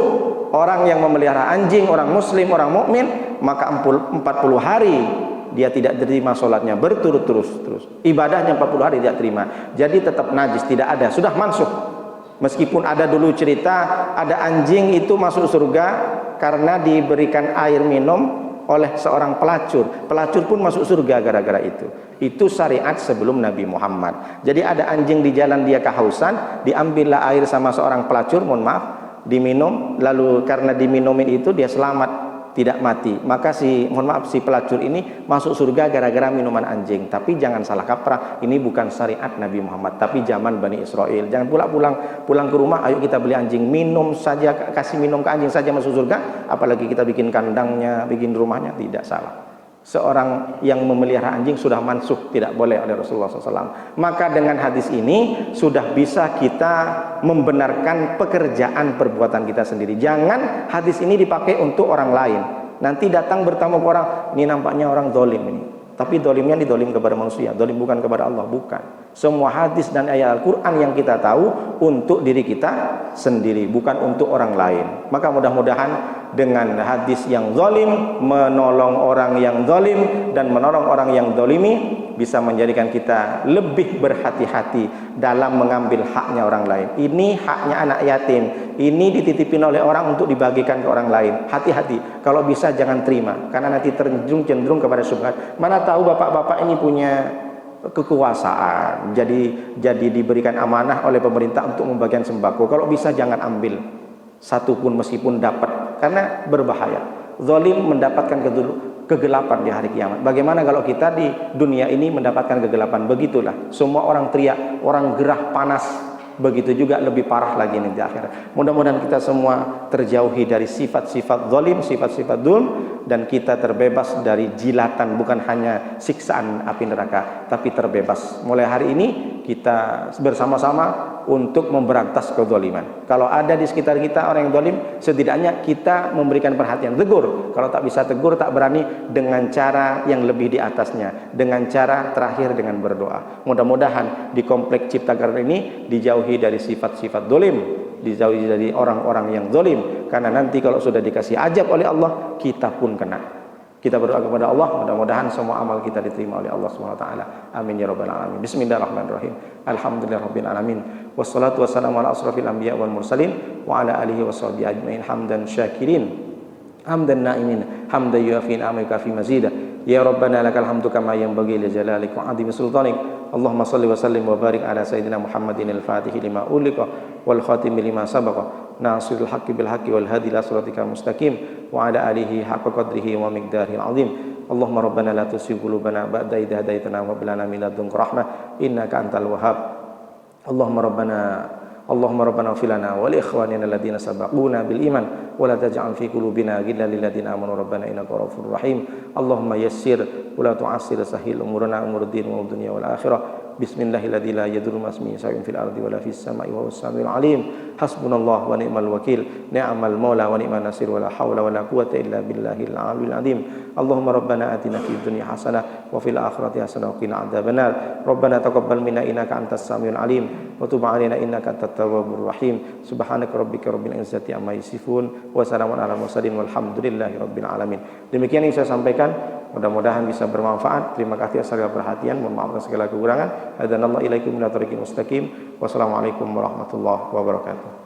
orang yang memelihara anjing, orang muslim, orang mukmin, maka 40 hari dia tidak terima sholatnya berturut-turut terus. Ibadahnya 40 hari tidak terima. Jadi tetap najis, tidak ada, sudah mansuh. Meskipun ada dulu cerita ada anjing itu masuk surga karena diberikan air minum oleh seorang pelacur. Pelacur pun masuk surga gara-gara itu. Itu syariat sebelum Nabi Muhammad. Jadi ada anjing di jalan, dia kehausan, diambillah air sama seorang pelacur, mohon maaf, diminum, lalu karena diminumin itu dia selamat, tidak mati. Maka si pelacur ini masuk surga gara-gara minuman anjing. Tapi jangan salah kaprah, ini bukan syariat Nabi Muhammad, tapi zaman Bani Israel. Jangan pula pulang ke rumah, ayo kita beli anjing, minum saja, kasih minum ke anjing saja masuk surga, apalagi kita bikin kandangnya, bikin rumahnya. Tidak, salah. Seorang yang memelihara anjing sudah mansuh, tidak boleh oleh Rasulullah SAW. Maka dengan hadis ini sudah bisa kita membenarkan pekerjaan perbuatan kita sendiri. Jangan hadis ini dipakai untuk orang lain. Nanti datang bertamu ke orang, ini nampaknya orang zalim ini, tapi zalimnya ini zalim kepada manusia, zalim bukan kepada Allah. Bukan. Semua hadis dan ayat Al-Quran yang kita tahu untuk diri kita sendiri, bukan untuk orang lain. Maka mudah-mudahan dengan hadis yang zalim, menolong orang yang zalim dan menolong orang yang zalimi, bisa menjadikan kita lebih berhati-hati dalam mengambil haknya orang lain. Ini haknya anak yatim, ini dititipin oleh orang untuk dibagikan ke orang lain. Hati-hati, kalau bisa jangan terima, karena nanti cenderung kepada syubhat. Mana tahu bapak-bapak ini punya kekuasaan, jadi diberikan amanah oleh pemerintah untuk membagikan sembako. Kalau bisa jangan ambil satu pun meskipun dapat, karena berbahaya. Zalim mendapatkan kegelapan di hari kiamat. Bagaimana kalau kita di dunia ini mendapatkan kegelapan? Begitulah, semua orang teriak, orang gerah panas. Begitu juga lebih parah lagi nanti di akhirat. Mudah-mudahan kita semua terjauhi dari sifat-sifat zalim, sifat-sifat dzulm, dan kita terbebas dari jilatan, bukan hanya siksaan api neraka, tapi terbebas. Mulai hari ini kita bersama-sama untuk memberantas kezaliman. Kalau ada di sekitar kita orang yang zalim, setidaknya kita memberikan perhatian, tegur. Kalau tak bisa tegur, tak berani, dengan cara yang lebih di atasnya, dengan cara terakhir dengan berdoa. Mudah-mudahan di komplek Cipta Karya ini dijauhi dari sifat-sifat zalim, dijauhi dari orang-orang yang zalim, karena nanti kalau sudah dikasih ajab oleh Allah, kita pun kena. Kita berdoa kepada Allah, mudah-mudahan semua amal kita diterima oleh Allah Subhanahu wa taala. Amin ya rabbal alamin. Bismillahirrahmanirrahim. Alhamdulillahirabbil alamin. Wassalatu wassalamu ala asrofil anbiya wal mursalin wa ala alihi washabbihi ajmain. Hamdan syakirin, hamdan naimin, hamdan yuafi ni'amaka fi mazida. Ya rabbana lakal hamdu kama yanbaghi li jalalik wa 'azimi sultanik. Allahumma shalli wa sallim wa barik ala sayyidina Muhammadin al-Fatih lima uliqa wal khatim lima sabaqa. Nasirul haqqi bil haqqi wal hadi ila siratikal mustaqim wa ala alihi haqqa qadrihi wa miqdarihil azim. Allahumma rabbana la tuzigh qulubana ba'da idh hadaytana wa hab lana min ladunka rahmah innaka antal wahhab. Allahumma rabbana ighfir lana wa li ikhwanina alladhina sabaquna bil iman wa la taj'al fi qulubina ghillan lil ladzina amanu rabbana innaka ghafurur rahim. Allahumma yassir wa la tu'assir, sahhil umurana umur din wa dunya wal akhirah. Bismillahilladzi la yadurru ma ismihi shay'un fil ardi wa la fis sama'i wa huwas samiul alim. Hasbunallahu wa ni'mal wakil, ni'mal maula wa ni'man nasir, wa la haula wa la quwwata illa billahil aliyyil azim. Allahumma rabbana atina fid dunya hasanah wa fil akhirati hasanah wa qina adzabannar. Rabbana taqabbal minna innaka antas samiul alim wa tub 'alaina innaka antat tawwabur rahim. Subhanaka rabbika rabbil izzati amma yasifun wa salamun alal mursalin walhamdulillahi rabbil alamin. Demikian yang saya sampaikan, mudah-mudahan bisa bermanfaat. Terima kasih atas segala perhatian, mohon maaf atas segala kekurangan. Hadanallahu ilaikum ila thariqil mustaqim. Wassalamualaikum warahmatullahi wabarakatuh.